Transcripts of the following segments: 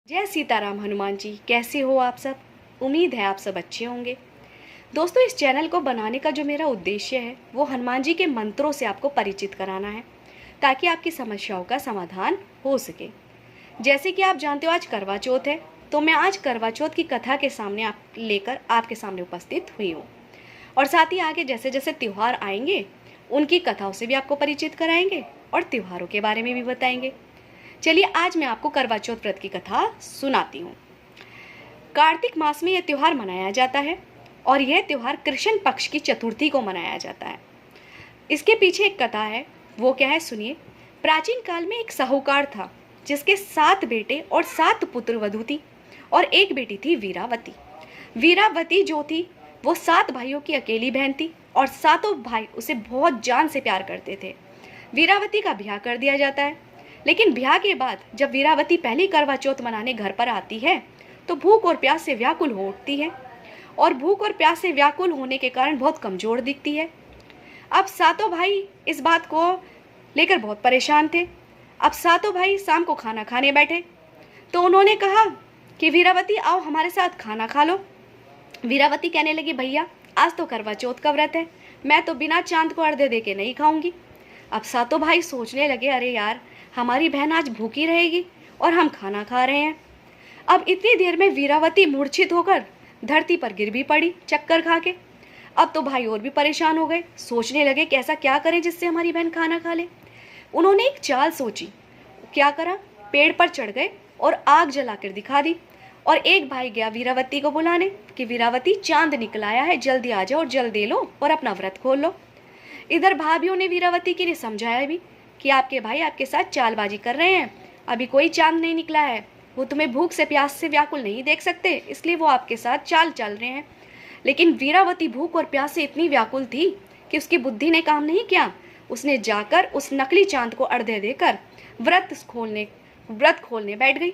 जय सीताराम हनुमान जी। कैसे हो आप सब? उम्मीद है आप सब अच्छे होंगे। दोस्तों, इस चैनल को बनाने का जो मेरा उद्देश्य है वो हनुमान जी के मंत्रों से आपको परिचित कराना है ताकि आपकी समस्याओं का समाधान हो सके। जैसे कि आप जानते हो आज करवा चौथ है, तो मैं आज करवा चौथ की कथा के सामने आपके सामने उपस्थित हुई हूँ। और साथ ही आगे जैसे जैसे त्यौहार आएंगे उनकी कथाओं से भी आपको परिचित कराएंगे और त्योहारों के बारे में भी बताएंगे। चलिए आज मैं आपको करवा चौथ व्रत की कथा सुनाती हूँ। कार्तिक मास में यह त्यौहार मनाया जाता है और यह त्यौहार कृष्ण पक्ष की चतुर्थी को मनाया जाता है। इसके पीछे एक कथा है, वो क्या है सुनिए। प्राचीन काल में एक साहूकार था जिसके 7 बेटे और 7 पुत्र वधू थी और एक बेटी थी वीरावती। वीरावती जो थी वो 7 भाइयों की अकेली बहन थी और 7 भाई उसे बहुत जान से प्यार करते थे। वीरावती का ब्याह कर दिया जाता है, लेकिन ब्याह के बाद जब वीरावती पहली करवा चौथ मनाने घर पर आती है तो भूख और प्यास से व्याकुल हो उठती है और भूख और प्यास से व्याकुल होने के कारण बहुत कमजोर दिखती है। अब 7 भाई इस बात को लेकर बहुत परेशान थे। अब 7 भाई शाम को खाना खाने बैठे तो उन्होंने कहा कि वीरावती आओ हमारे साथ खाना खा लो। वीरावती कहने लगी भैया आज तो करवा चौथ का व्रत है, मैं तो बिना चांद को अर्घ्य दे के नहीं खाऊंगी। अब 7 भाई सोचने लगे अरे यार हमारी बहन आज भूखी रहेगी और हम खाना खा रहे हैं। अब इतनी देर में वीरावती मूर्छित होकर धरती पर गिर भी पड़ी चक्कर खा के। अब तो भाई और भी परेशान हो गए, सोचने लगे कि ऐसा क्या करें जिससे हमारी बहन खाना खा ले। उन्होंने एक चाल सोची। क्या करा, पेड़ पर चढ़ गए और आग जलाकर दिखा दी। और एक भाई गया वीरावती को बुलाने कि वीरावती चांद निकल आया है, जल्दी आ जाओ और जल दे लो और अपना व्रत खोल लो। इधर भाभीियों ने वीरावती के लिए समझाया भी कि आपके भाई आपके साथ चालबाजी कर रहे हैं, अभी कोई चांद नहीं निकला है, वो तुम्हें भूख से प्यास से व्याकुल नहीं देख सकते, इसलिए वो आपके साथ चाल चल रहे हैं। लेकिन वीरावती भूख और प्यास से इतनी व्याकुल थी कि उसकी बुद्धि ने काम नहीं किया। उसने जाकर उस नकली चांद को अर्घ्य देकर व्रत खोलने बैठ गई।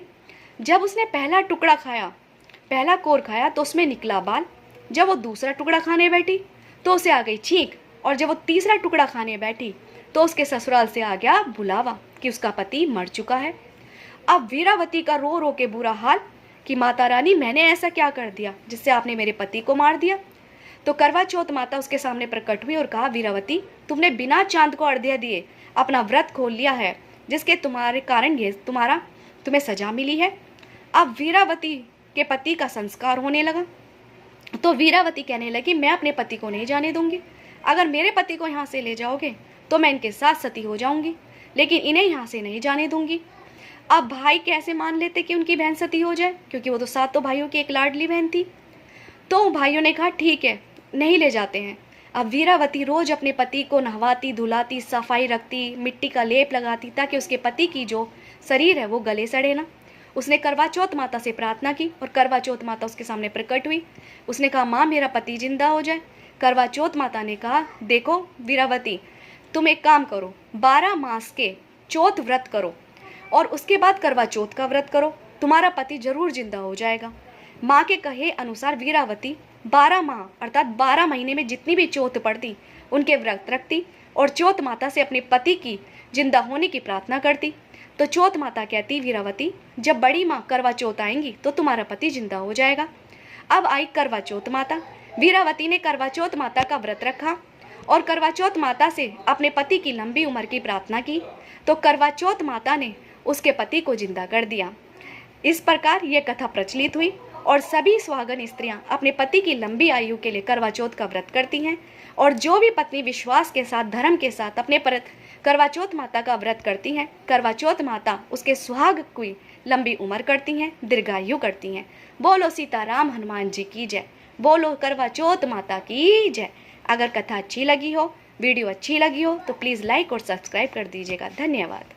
जब उसने पहला कोर खाया तो उसमें निकला बाल। जब वो दूसरा टुकड़ा खाने बैठी तो उसे आ गई छींक और जब वो तीसरा टुकड़ा खाने बैठी तो उसके ससुराल से आ गया बुलावा कि उसका पति मर चुका है। अब वीरावती का रो रो के बुरा हाल कि माता रानी मैंने ऐसा क्या कर दिया जिससे आपने मेरे पति को मार दिया। तो करवा चौथ माता उसके सामने प्रकट हुई और कहा वीरावती तुमने बिना चांद को अर्घ्य दिए अपना व्रत खोल लिया है, जिसके तुम्हारे कारण ये तुम्हें सजा मिली है। अब वीरावती के पति का संस्कार होने लगा तो वीरावती कहने लगी मैं अपने पति को नहीं जाने दूंगी, अगर मेरे पति को यहाँ से ले जाओगे तो मैं इनके साथ सती हो जाऊंगी, लेकिन इन्हें यहाँ से नहीं जाने दूंगी। अब भाई कैसे मान लेते कि उनकी बहन सती हो जाए, क्योंकि वो तो 7 भाइयों की एक लाडली बहन थी। तो भाइयों ने कहा ठीक है नहीं ले जाते हैं। अब वीरावती रोज अपने पति को नहवाती धुलाती, सफाई रखती, मिट्टी का लेप लगाती ताकि उसके पति की जो शरीर है वो गले सड़े ना। उसने करवा चौथ माता से प्रार्थना की और करवा चौथ माता उसके सामने प्रकट हुई। उसने कहा माँ मेरा पति जिंदा हो जाए। करवा चौथ माता ने कहा देखो वीरावती तुम एक काम करो, 12 मास के चौथ व्रत करो और उसके बाद करवा चौथ का व्रत करो, तुम्हारा पति जरूर जिंदा हो जाएगा। माँ के कहे अनुसार वीरावती 12 माह अर्थात 12 महीने में जितनी भी चौथ पड़ती उनके व्रत रखती और चौथ माता से अपने पति की जिंदा होने की प्रार्थना करती। तो चौथ माता कहती वीरावती जब बड़ी माँ करवा चौथ आएंगी तो तुम्हारा पति जिंदा हो जाएगा। अब आई करवा चौथ माता। वीरावती ने करवा चौथ माता का व्रत रखा और करवा चौथ माता से अपने पति की लंबी उम्र की प्रार्थना की तो करवा चौथ माता ने उसके पति को जिंदा कर दिया। इस प्रकार यह कथा प्रचलित हुई और सभी सुहागन स्त्रियां अपने पति की लंबी आयु के लिए करवा चौथ का व्रत करती हैं। और जो भी पत्नी विश्वास के साथ धर्म के साथ अपने करवा चौथ माता का व्रत करती हैं, करवा चौथ माता उसके सुहाग की लंबी उम्र करती हैं, दीर्घायु करती हैं। बोलो सीताराम हनुमान जी की जय, बोलो करवा चौथ माता की जय। अगर कथा अच्छी लगी हो, वीडियो अच्छी लगी हो तो प्लीज़ लाइक और सब्सक्राइब कर दीजिएगा। धन्यवाद।